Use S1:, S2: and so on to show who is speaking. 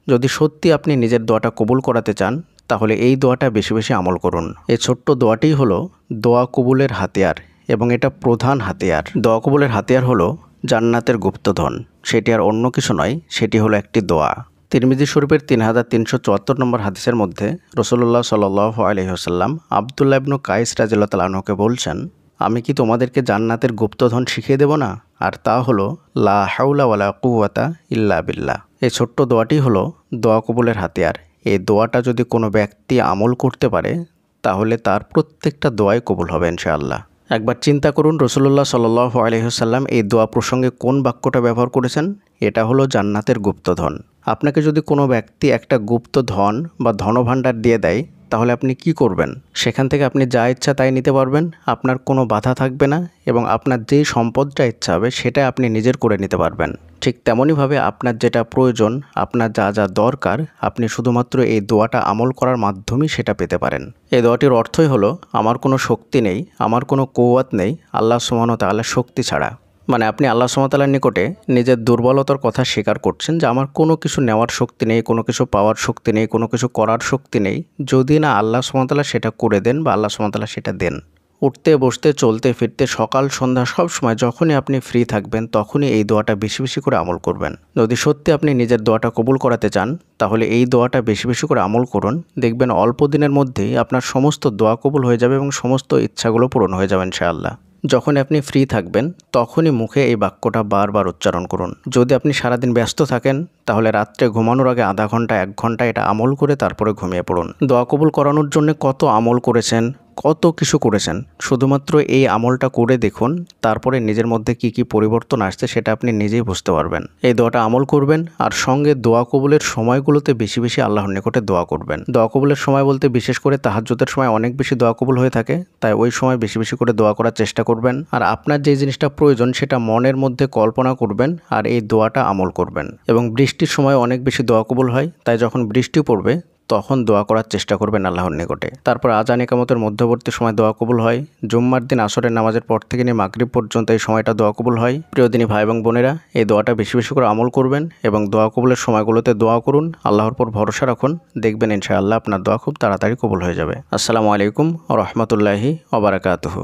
S1: যদি সত্যি আপনি নিজের দোয়াটা কবুল করাতে চান তাহলে এই দোয়াটা বেশি বেশি আমল করুন। এই ছোট্ট দোয়াটি হলো দোয়া কবুলের হাতিয়ার এবং এটা প্রধান হাতিয়ার। দোয়া কবুলের হাতিয়ার হলো জান্নাতের গুপ্তধন। সেটি আর অন্য কিছু নয়, সেটি হলো একটি দোয়া। তিরমিজি শরীফের 3374 নম্বর হাদিসের মধ্যে রাসূলুল্লাহ সাল্লাল্লাহু আলাইহি ওয়াসাল্লাম আব্দুল্লাহ ইবনে কাইস রাদিয়াল্লাহু তাআলা আনহুকে বলছেন, আমি কি তোমাদেরকে জান্নাতের গুপ্তধন শিখিয়ে দেব না? আর তা হলো লা হাওলা ওয়ালা কুওয়াতা ইল্লা বিল্লাহ। এই ছোট্ট দোয়াটি হলো দোয়া কবুলের হাতিয়ার। এই দোয়াটা যদি কোনো ব্যক্তি আমল করতে পারে তাহলে তার প্রত্যেকটা দোয়াই কবুল হবে ইনশাআল্লাহ। একবার চিন্তা করুন, রাসূলুল্লাহ সাল্লাল্লাহু আলাইহি ওয়াসাল্লাম এই দোয়া প্রসঙ্গে কোন বাক্যটা ব্যবহার করেছেন? এটা হলো জান্নাতের গুপ্তধন। আপনাকে যদি কোনো ব্যক্তি একটা গুপ্তধন বা ধনভাণ্ডার দিয়ে দেয় তাহলে আপনি কি করবেন? সেখান থেকে আপনি যা ইচ্ছা তাই নিতে পারবেন, আপনার কোনো বাধা থাকবে না এবং আপনার যেই সম্পদটা ইচ্ছা হবে সেটা আপনি নিজের করে নিতে পারবেন। ঠিক তেমনইভাবে আপনার যেটা প্রয়োজন, আপনার যা যা দরকার, আপনি শুধুমাত্র এই দোয়াটা আমল করার মাধ্যমেই সেটা পেতে পারেন। এই দোয়াটির অর্থই হলো আমার কোনো শক্তি নেই, আমার কোনো কুওয়াত নেই আল্লাহ সুবহানাহু ওয়া তাআলার শক্তি ছাড়া। মানে আপনি আল্লাহ সুবহানাহু ওয়া তাআলার নিকটে নিজের দুর্বলতার কথা স্বীকার করছেন যে আমার কোনো কিছু নেওয়ার শক্তি নেই, কোনো কিছু পাওয়ার শক্তি নেই, কোনো কিছু করার শক্তি নেই, যদি না আল্লাহ সুবহানাহু ওয়া তাআলা সেটা করে দেন বা আল্লাহ সুবহানাহু ওয়া তাআলা সেটা দেন। উঠতে বসতে চলতে ফিরতে সকাল সন্ধ্যা সব সময় যখনই আপনি ফ্রি থাকবেন তখনই এই দোয়াটা বেশি বেশি করে আমল করবেন। যদি সত্যি আপনি নিজের দোয়াটা কবুল করাতে চান তাহলে এই দোয়াটা বেশি বেশি করে আমল করুন। দেখবেন অল্প দিনের মধ্যেই আপনার সমস্ত দোয়া কবুল হয়ে যাবে এবং সমস্ত ইচ্ছাগুলো পূরণ হয়ে যাবে ইনশাআল্লাহ। যখন আপনি ফ্রি থাকবেন তখনই মুখে এই বাক্যটা বারবার উচ্চারণ করুন। যদি আপনি সারাদিন ব্যস্ত থাকেন তাহলে রাত্রে ঘুমানোর আগে আধা ঘন্টা 1 ঘন্টা এটা আমল করে তারপরে ঘুমিয়ে পড়ুন। দোয়া কবুল করানোর জন্য কত আমল করেছেন, কত কিছু করেছেন, শুধুমাত্র এই আমলটা করে দেখুন, তারপরে নিজের মধ্যে কি কি পরিবর্তন আসছে সেটা আপনি নিজেই বুঝতে পারবেন। এই দোয়াটা আমল করবেন আর সঙ্গে দোয়া কবুলের সময়গুলোতে বেশি বেশি আল্লাহর নিকটে দোয়া করবেন। দোয়া কবুলের সময় বলতে বিশেষ করে তাহাজ্জুদের সময় অনেক বেশি দোয়া কবুল হয়ে থাকে, তাই ওই সময় বেশি বেশি করে দোয়া করার চেষ্টা করবেন। আর আপনার যে জিনিসটা প্রয়োজন সেটা মনের মধ্যে কল্পনা করবেন আর এই দোয়াটা আমল করবেন। এবং বৃষ্টির সময় অনেক বেশি দোয়া কবুল হয়, তাই যখন বৃষ্টি পড়বে তখন দোয়া করার চেষ্টা করবেন আল্লাহর নিকটে। তারপর আজান ইকামতের মধ্যবর্তী সময় দোয়া কবুল হয়। জুম্মার দিন আসরের নামাজের পর থেকে নিয়ে মাগরিব পর্যন্ত এই সময়টা দোয়া কবুল হয়। প্রিয় দিনী ভাই এবং বোনেরা, এই দোয়াটা বেশি বেশি করে আমল করবেন এবং দোয়া কবুলের সময়গুলোতে দোয়া করুন। আল্লাহর উপর ভরসা রাখুন, দেখবেন ইনশাআল্লাহ আপনার দোয়া খুব তাড়াতাড়ি কবুল হয়ে যাবে। আসসালামু আলাইকুম ওয়া রাহমাতুল্লাহি ওয়া বারাকাতুহু।